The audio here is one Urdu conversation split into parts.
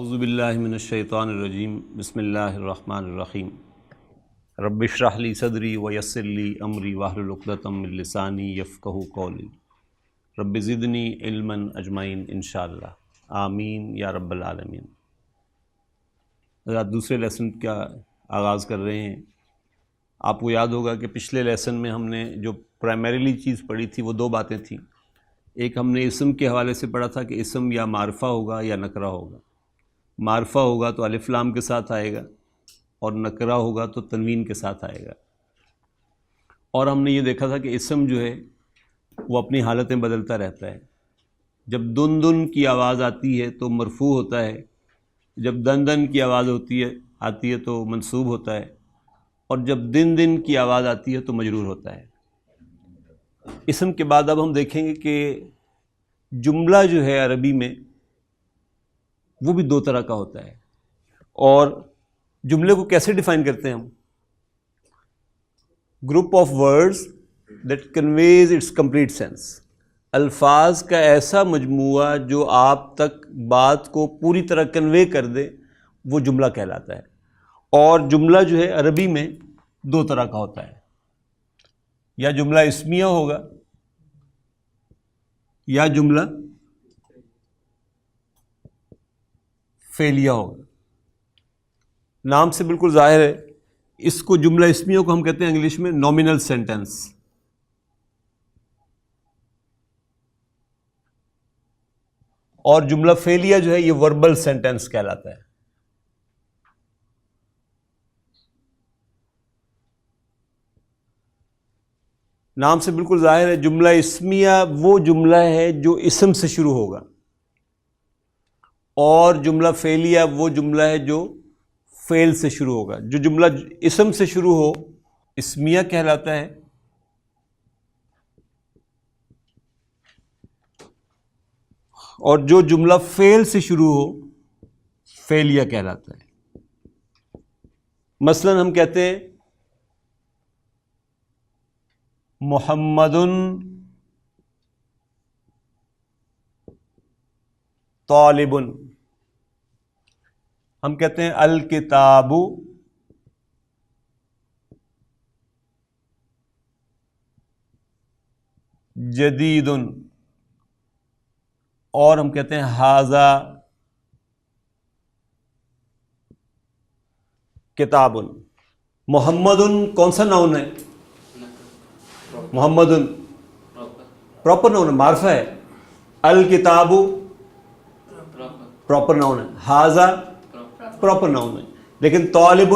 اعوذ باللہ من الشیطان الرجیم بسم اللہ الرحمن الرحیم رب اشرح لی صدری ویسر لی امری واحلل عقدۃ من لسانی یفقہوا قولی رب زدنی علما اجمعین انشاءاللہ آمین یا رب العالمین۔ دوسرے لیسن کا آغاز کر رہے ہیں۔ آپ کو یاد ہوگا کہ پچھلے لیسن میں ہم نے جو پرائمریلی چیز پڑھی تھی وہ دو باتیں تھیں۔ ایک ہم نے اسم کے حوالے سے پڑھا تھا کہ اسم یا معرفہ ہوگا یا نکرہ ہوگا۔ معرفہ ہوگا تو الف لام کے ساتھ آئے گا اور نکرہ ہوگا تو تنوین کے ساتھ آئے گا۔ اور ہم نے یہ دیکھا تھا کہ اسم جو ہے وہ اپنی حالتیں بدلتا رہتا ہے۔ جب دن دن کی آواز آتی ہے تو مرفوع ہوتا ہے، جب دن دن کی آواز آتی ہے تو منصوب ہوتا ہے، اور جب دن دن کی آواز آتی ہے تو مجرور ہوتا ہے۔ اسم کے بعد اب ہم دیکھیں گے کہ جملہ جو ہے عربی میں وہ بھی دو طرح کا ہوتا ہے، اور جملے کو کیسے ڈیفائن کرتے ہیں ہم؟ Group of words that conveys its complete sense, الفاظ کا ایسا مجموعہ جو آپ تک بات کو پوری طرح کنوے کر دے، وہ جملہ کہلاتا ہے۔ اور جملہ جو ہے عربی میں دو طرح کا ہوتا ہے، یا جملہ اسمیہ ہوگا یا جملہ فعلیہ ہوگا۔ نام سے بالکل ظاہر ہے، اس کو جملہ اسمیہ کو ہم کہتے ہیں انگلش میں نومینل سینٹنس، اور جملہ فعلیہ جو ہے یہ وربل سینٹنس کہلاتا ہے۔ نام سے بالکل ظاہر ہے، جملہ اسمیہ وہ جملہ ہے جو اسم سے شروع ہوگا، اور جملہ فعلیہ وہ جملہ ہے جو فعل سے شروع ہوگا۔ جو جملہ اسم سے شروع ہو اسمیہ کہلاتا ہے، اور جو جملہ فعل سے شروع ہو فعلیہ کہلاتا ہے۔ مثلا ہم کہتے ہیں محمد طالب، ہم کہتے ہیں الکتاب جدید، اور ہم کہتے ہیں ھذا کتاب۔ محمد کون سا ناؤن ہے؟ محمد پراپر ناؤن ہے، معرفہ ہے۔ الکتاب پراپر ناؤن ہے، ھذا پراپر ناؤن ہے، لیکن طالب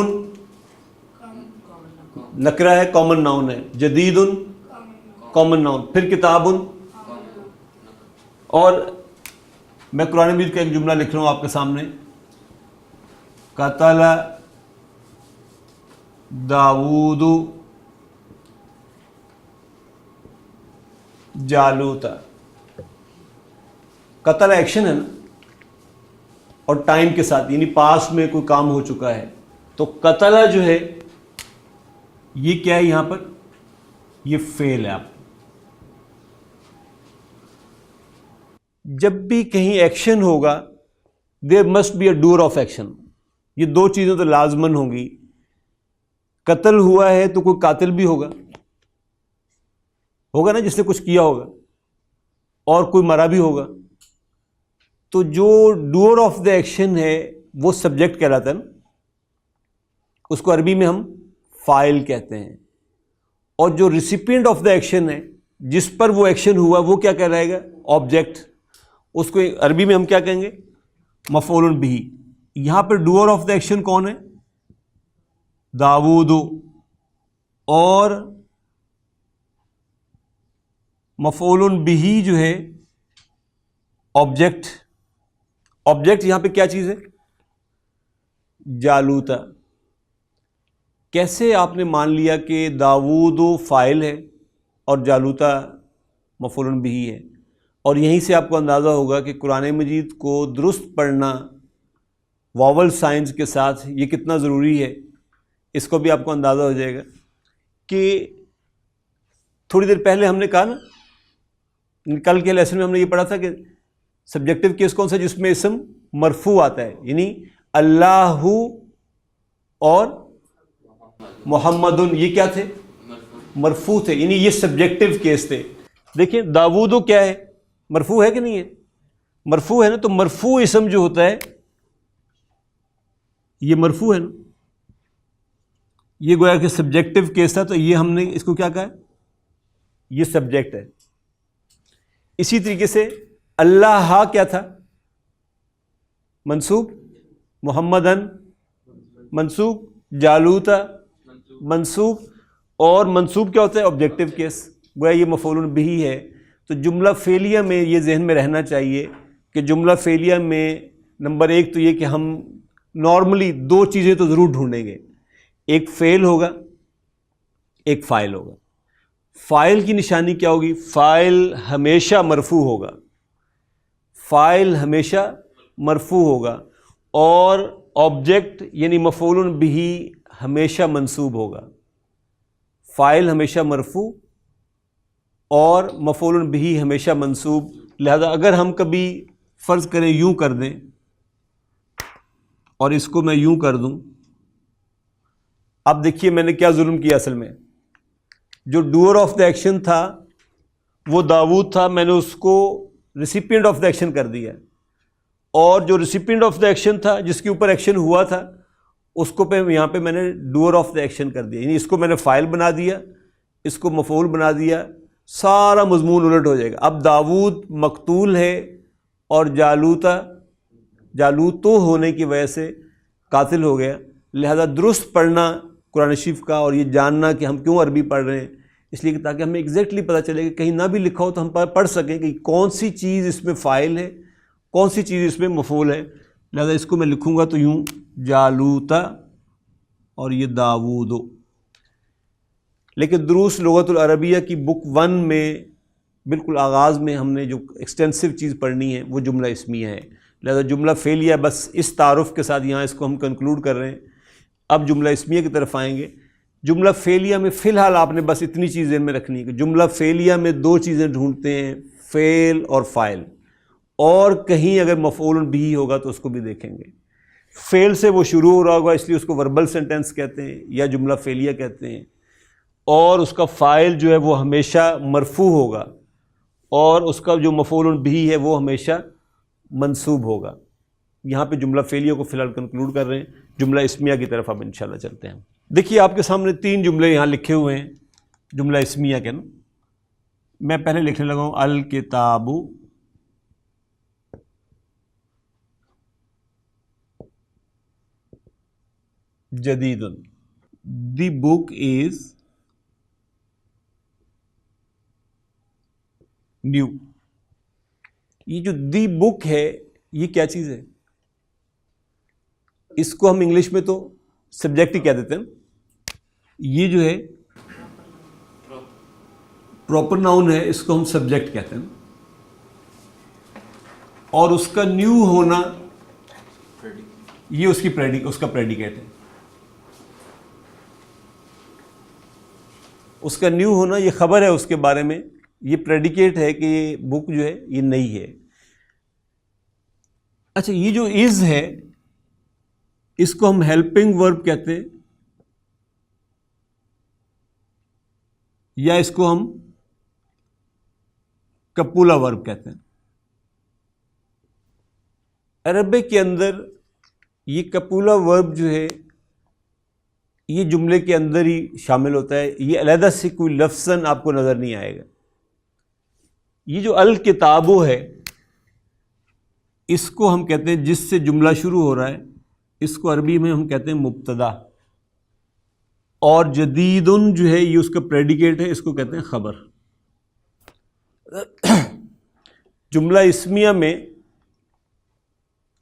نکرہ ہے، کامن ناؤن ہے، جدید کامن ناؤن، پھر کتاب۔ اور میں قرآن مجید کا ایک جملہ لکھ رہا ہوں آپ کے سامنے، قتل داؤد جالوت۔ قتل ایکشن ہے نا، اور ٹائم کے ساتھ، یعنی پاس میں کوئی کام ہو چکا ہے، تو قتل جو ہے یہ کیا ہے یہاں پر؟ یہ فعل ہے۔ آپ جب بھی کہیں ایکشن ہوگا there must be a doer of action, یہ دو چیزیں تو لازمن ہوں گی۔ قتل ہوا ہے تو کوئی قاتل بھی ہوگا نا، جس نے کچھ کیا ہوگا، اور کوئی مرا بھی ہوگا، تو جو ڈور آف دا ایکشن ہے وہ سبجیکٹ کہلاتا ہے نا، اس کو عربی میں ہم فاعل کہتے ہیں۔ اور جو ریسیپینٹ آف دا ایکشن ہے، جس پر وہ ایکشن ہوا، وہ کیا کہلائے گا؟ آبجیکٹ۔ اس کو عربی میں ہم کیا کہیں گے؟ مفعول بہ۔ یہاں پہ ڈور آف دا ایکشن کون ہے؟ داؤد، اور مفعول بہ جو ہے آبجیکٹ۔ آبجیکٹ یہاں پہ کیا چیز ہے؟ جالوتا۔ کیسے آپ نے مان لیا کہ داؤد فاعل ہے اور جالوتا مفعول بہ ہے؟ اور یہیں سے آپ کو اندازہ ہوگا کہ قرآن مجید کو درست پڑھنا واول سائنز کے ساتھ یہ کتنا ضروری ہے۔ اس کو بھی آپ کو اندازہ ہو جائے گا کہ تھوڑی دیر پہلے ہم نے کہا نا، کل کے لیسن میں ہم نے یہ پڑھا تھا کہ سبجیکٹو کیس کون سا جس میں اسم مرفوع آتا ہے، یعنی اللہ اور محمد یہ کیا تھے؟ مرفوع تھے، یعنی یہ سبجیکٹو کیس تھے. دیکھیں داود کیا ہے؟ مرفوع ہے کہ نہیں ہے؟ مرفوع ہے نا. تو مرفوع اسم جو ہوتا ہے یہ مرفوع ہے نا، یہ گویا کہ سبجیکٹو کیس تھا، تو یہ ہم نے اس کو کیا کہا ہے؟ یہ سبجیکٹ ہے. اسی طریقے سے اللہ کیا تھا؟ منصوب. محمدن منصوب. جالوتا منصوب. اور منصوب کیا ہوتا ہے؟ Objective case. گویا یہ مفعول بہ ہے. تو جملہ فعلیہ میں یہ ذہن میں رہنا چاہیے کہ جملہ فعلیہ میں نمبر ایک تو یہ کہ ہم نارملی دو چیزیں تو ضرور ڈھونڈیں گے، ایک فعل ہوگا، ایک فاعل ہوگا. فاعل کی نشانی کیا ہوگی؟ فاعل ہمیشہ مرفوع ہوگا. فاعل ہمیشہ مرفوع ہوگا اور آبجیکٹ یعنی مفعول بہ ہمیشہ منصوب ہوگا. فاعل ہمیشہ مرفوع اور مفعول بہ ہمیشہ منصوب. لہذا اگر ہم کبھی فرض کریں یوں کر دیں اور اس کو میں یوں کر دوں، اب دیکھیے میں نے کیا ظلم کیا. اصل میں جو ڈوئر آف دا ایکشن تھا وہ داود تھا، میں نے اس کو ریسیپینٹ آف دا ایکشن کر دیا، اور جو ریسیپینٹ آف دا ایکشن تھا جس کے اوپر ایکشن ہوا تھا اس کو یہاں پہ میں نے ڈوئر آف دا ایکشن کر دیا، یعنی اس کو میں نے فاعل بنا دیا، اس کو مفعول بنا دیا. سارا مضمون الٹ ہو جائے گا. اب داود مقتول ہے اور جالوتو ہونے کی وجہ سے قاتل ہو گیا. لہذا درست پڑھنا قرآن شریف کا اور یہ جاننا کہ ہم کیوں عربی پڑھ رہے ہیں، اس لیے کہ تاکہ ہمیں ایگزیکٹلی پتہ چلے کہ کہیں نہ بھی لکھا ہو تو ہم پڑھ سکیں کہ کون سی چیز اس میں فاعل ہے، کون سی چیز اس میں مفعول ہے. لہذا اس کو میں لکھوں گا تو یوں جالوتا اور یہ داودو. لیکن دروس لغت العربیہ کی بک 1 میں بالکل آغاز میں ہم نے جو ایکسٹینسو چیز پڑھنی ہے وہ جملہ اسمیہ ہے. لہذا جملہ فعلیہ بس اس تعارف کے ساتھ یہاں اس کو ہم کنکلوڈ کر رہے ہیں. اب جملہ اسمیہ کی طرف آئیں گے. جملہ فعلیہ میں فی الحال آپ نے بس اتنی چیز ذہن میں رکھنی ہے کہ جملہ فعلیہ میں دو چیزیں ڈھونڈتے ہیں، فعل اور فاعل، اور کہیں اگر مفعول بہ ہوگا تو اس کو بھی دیکھیں گے. فعل سے وہ شروع ہو رہا ہوگا اس لیے اس کو وربل سینٹینس کہتے ہیں یا جملہ فعلیہ کہتے ہیں، اور اس کا فاعل جو ہے وہ ہمیشہ مرفوع ہوگا اور اس کا جو مفعول بہ ہے وہ ہمیشہ منصوب ہوگا. یہاں پہ جملہ فعلیہ کو فی الحال کنکلوڈ کر رہے ہیں. جملہ اسمیہ کی طرف اب انشاءاللہ چلتے ہیں. دیکھیے آپ کے سامنے 3 جملے یہاں لکھے ہوئے ہیں جملہ اسمیہ کے نا. میں پہلے لکھنے لگا ہوں الکتاب جدید، دی بک از نیو. یہ جو دی بک ہے یہ کیا چیز ہے؟ اس کو ہم انگلش میں تو سبجیکٹ ہی کہہ دیتے ہیں. یہ جو ہے پراپر ناؤن ہے، اس کو ہم سبجیکٹ کہتے ہیں، اور اس کا نیو ہونا یہ اس کا پریڈیکیٹ ہے. اس کا نیو ہونا یہ خبر ہے اس کے بارے میں، یہ پریڈیکیٹ ہے کہ یہ بک جو ہے یہ نئی ہے. اچھا یہ جو از ہے اس کو ہم ہیلپنگ ورب کہتے ہیں یا اس کو ہم کپولا ورب کہتے ہیں. عربک کے اندر یہ کپولا ورب جو ہے یہ جملے کے اندر ہی شامل ہوتا ہے، یہ علیحدہ سے کوئی لفظاً آپ کو نظر نہیں آئے گا. یہ جو الکتابو ہے اس کو ہم کہتے ہیں جس سے جملہ شروع ہو رہا ہے، اس کو عربی میں ہم کہتے ہیں مبتدا، اور جدیدن جو ہے یہ اس کا پریڈیکیٹ ہے، اس کو کہتے ہیں خبر. جملہ اسمیہ میں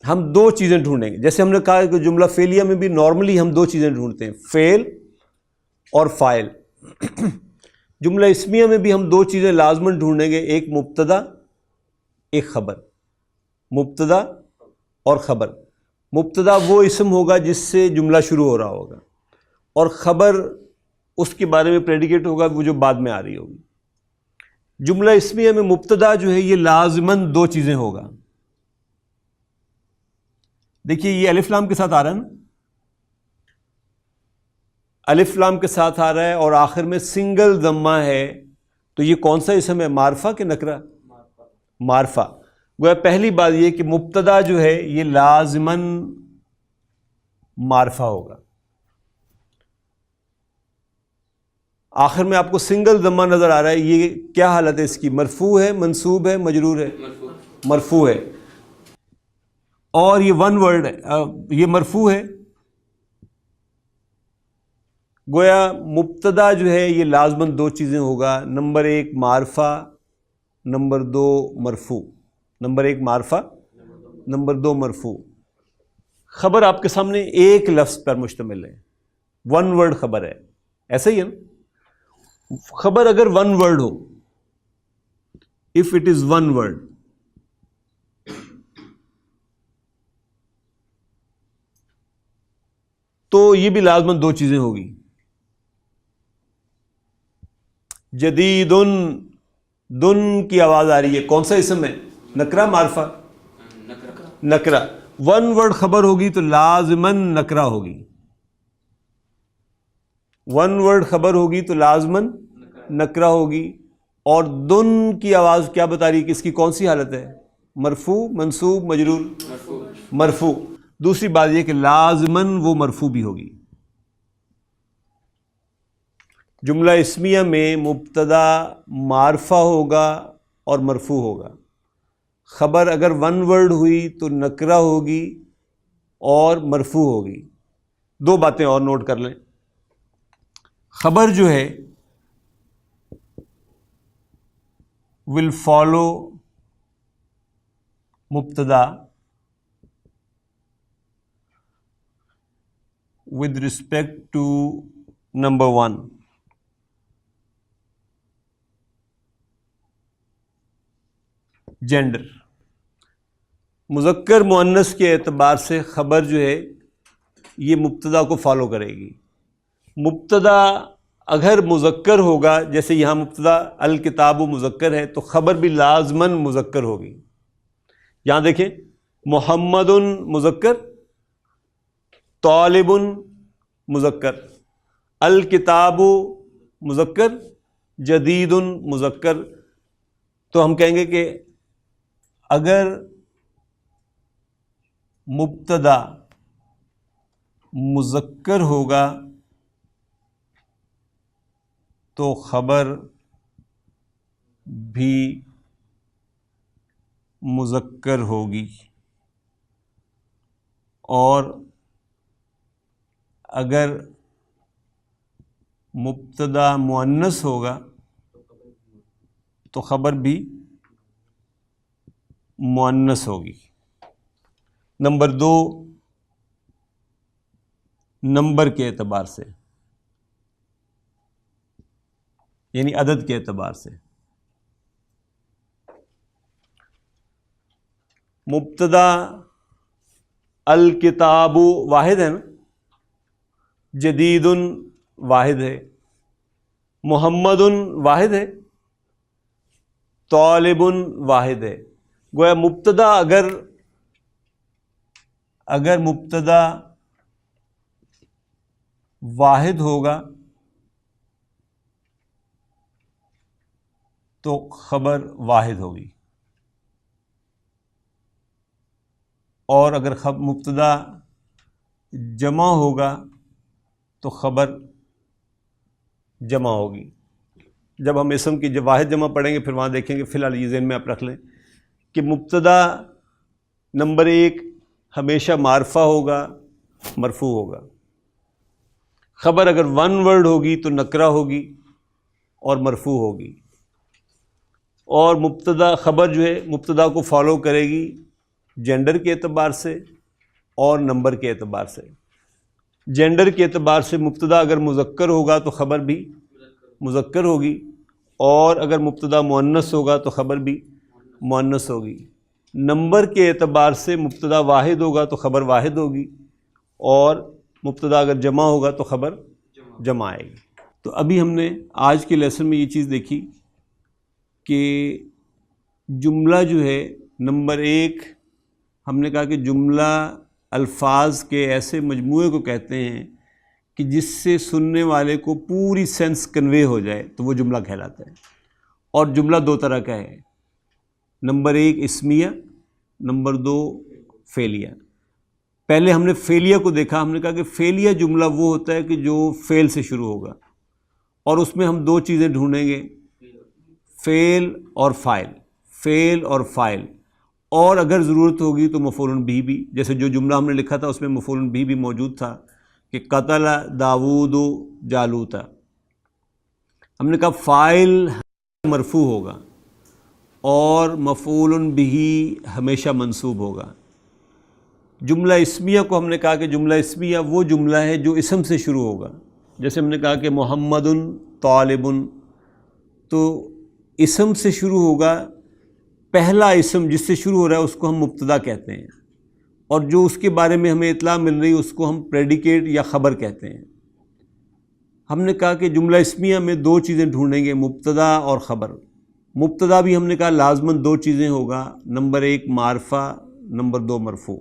ہم 2 چیزیں ڈھونڈیں گے. جیسے ہم نے کہا کہ جملہ فعلیہ میں بھی نارملی ہم 2 چیزیں ڈھونڈتے ہیں، فعل اور فاعل. جملہ اسمیہ میں بھی ہم 2 چیزیں لازماً ڈھونڈیں گے، ایک مبتدا ایک خبر. مبتدا اور خبر. مبتدا وہ اسم ہوگا جس سے جملہ شروع ہو رہا ہوگا، اور خبر اس کے بارے میں پریڈیکیٹ ہوگا وہ جو بعد میں آ رہی ہوگی. جملہ اسمیہ میں مبتدا جو ہے یہ لازماً 2 چیزیں ہوگا. دیکھیے یہ الف لام کے ساتھ آ رہا ہے نا، الف لام کے ساتھ آ رہا ہے اور آخر میں سنگل ضمہ ہے، تو یہ کون سا اسم ہے، معرفہ کہ نکرہ؟ معرفہ۔ گویا پہلی بات یہ کہ مبتدا جو ہے یہ لازماً معرفہ ہوگا۔ آخر میں آپ کو سنگل ضمہ نظر آ رہا ہے، یہ کیا حالت ہے اس کی، مرفوع ہے، منصوب ہے، مجرور ہے؟ مرفوع ہے۔ اور یہ ون ورڈ ہے، یہ مرفوع ہے۔ گویا مبتدا جو ہے یہ لازماً دو چیزیں ہوگا، نمبر ایک معرفہ، نمبر دو مرفوع۔ نمبر ایک معرفہ، نمبر دو مرفوع۔ خبر آپ کے سامنے ایک لفظ پر مشتمل ہے، ون ورڈ خبر ہے، ایسا ہی ہے نا؟ خبر اگر one word who, if it is one word, تو یہ بھی لازماً دو چیزیں ہوگی، جدید، دن کی آواز آ رہی ہے، کون سا اسم ہے، نکرہ معرفہ؟ نکرہ۔ ون ورڈ خبر ہوگی تو لازماً نکرہ ہوگی، ون ورڈ خبر ہوگی تو لازماً نکرہ ہوگی۔ اور دن کی آواز کیا بتا رہی ہے کہ اس کی کون سی حالت ہے، مرفوع، منصوب، مجرور؟ مرفوع۔ دوسری بات یہ کہ لازماً وہ مرفوع بھی ہوگی۔ جملہ اسمیہ میں مبتدا معرفہ ہوگا اور مرفوع ہوگا، خبر اگر ون ورڈ ہوئی تو نکرہ ہوگی اور مرفوع ہوگی۔ دو باتیں اور نوٹ کر لیں، خبر جو ہے will follow مبتدا with respect to number one، gender. مذکر مؤنث کے اعتبار سے خبر جو ہے یہ مبتدا کو فالو کرے گی۔ مبتدا اگر مذکر ہوگا، جیسے یہاں مبتدا الکتاب مذکر ہے، تو خبر بھی لازماً مذکر ہوگی۔ یہاں دیکھیں، محمد مذکر، طالب مذکر، الکتاب مذکر، جدید مذکر۔ تو ہم کہیں گے کہ اگر مبتدا مذکر ہوگا تو خبر بھی مذکر ہوگی، اور اگر مبتدا مؤنث ہوگا تو خبر بھی مؤنث ہوگی۔ نمبر دو، نمبر کے اعتبار سے، یعنی عدد کے اعتبار سے۔ مبتدا الکتاب واحد ہے نا، جدید واحد ہے، محمد واحد ہے، طالب واحد ہے۔ گویا مبتدا اگر مبتدا واحد ہوگا تو خبر واحد ہوگی، اور اگر مبتدا جمع ہوگا تو خبر جمع ہوگی۔ جب ہم اسم کی جب واحد جمع پڑھیں گے پھر وہاں دیکھیں گے، فی الحال یہ ذہن میں آپ رکھ لیں کہ مبتدا نمبر ایک ہمیشہ معرفہ ہوگا، مرفوع ہوگا۔ خبر اگر ون ورڈ ہوگی تو نکرہ ہوگی اور مرفوع ہوگی، اور مبتدا خبر جو ہے مبتدا کو فالو کرے گی جینڈر کے اعتبار سے اور نمبر کے اعتبار سے۔ جینڈر کے اعتبار سے مبتدا اگر مذکر ہوگا تو خبر بھی مذکر ہوگی، اور اگر مبتدا مؤنث ہوگا تو خبر بھی مؤنث ہوگی۔ نمبر کے اعتبار سے مبتدا واحد ہوگا تو خبر واحد ہوگی، اور مبتدا اگر جمع ہوگا تو خبر جمع آئے گی۔ تو ابھی ہم نے آج کے لیسن میں یہ چیز دیکھی کہ جملہ جو ہے نمبر ایک، ہم نے کہا کہ جملہ الفاظ کے ایسے مجموعے کو کہتے ہیں کہ جس سے سننے والے کو پوری سینس کنوے ہو جائے تو وہ جملہ کہلاتا ہے. اور جملہ دو طرح کا ہے، نمبر 1 اسمیہ، نمبر 2 فعلیہ. پہلے ہم نے فعلیہ کو دیکھا، ہم نے کہا کہ فعلیہ جملہ وہ ہوتا ہے کہ جو فعل سے شروع ہوگا، اور اس میں ہم دو چیزیں ڈھونڈیں گے، فعل اور فاعل، فعل اور فاعل، اور اگر ضرورت ہوگی تو مفعول بھی بھی. جیسے جو جملہ ہم نے لکھا تھا اس میں مفعول بھی موجود تھا کہ قتل داود جالوتا. ہم نے کہا فاعل مرفوع ہوگا اور مفعول بھی ہمیشہ منصوب ہوگا. جملہ اسمیہ کو ہم نے کہا کہ جملہ اسمیہ وہ جملہ ہے جو اسم سے شروع ہوگا. جیسے ہم نے کہا کہ محمد طالب، تو اسم سے شروع ہوگا، پہلا اسم جس سے شروع ہو رہا ہے اس کو ہم مبتدا کہتے ہیں، اور جو اس کے بارے میں ہمیں اطلاع مل رہی ہے اس کو ہم پریڈیکیٹ یا خبر کہتے ہیں. ہم نے کہا کہ جملہ اسمیہ میں دو چیزیں ڈھونڈیں گے، مبتدا اور خبر. مبتدا بھی ہم نے کہا لازماً دو چیزیں ہوگا، نمبر 1 معرفہ، نمبر 2 مرفوع.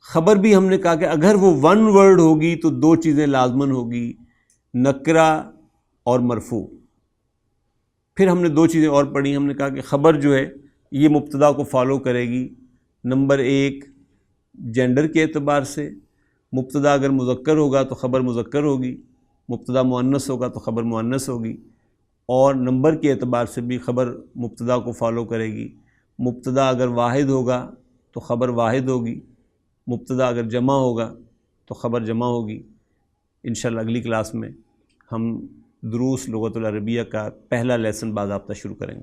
خبر بھی ہم نے کہا کہ اگر وہ ون ورڈ ہوگی تو دو چیزیں لازماً ہوگی، نکرہ اور مرفوع. پھر ہم نے دو چیزیں اور پڑھی، ہم نے کہا کہ خبر جو ہے یہ مبتدا کو فالو کرے گی، نمبر 1 جینڈر کے اعتبار سے، مبتدا اگر مذکر ہوگا تو خبر مذکر ہوگی، مبتدا مؤنث ہوگا تو خبر مؤنث ہوگی، اور نمبر کے اعتبار سے بھی خبر مبتدا کو فالو کرے گی. مبتدا اگر واحد ہوگا تو خبر واحد ہوگی، مبتدا اگر جمع ہوگا تو خبر جمع ہوگی. انشاءاللہ اگلی کلاس میں ہم دروس لغت العربیہ کا پہلا لیسن باضابطہ شروع کریں گے.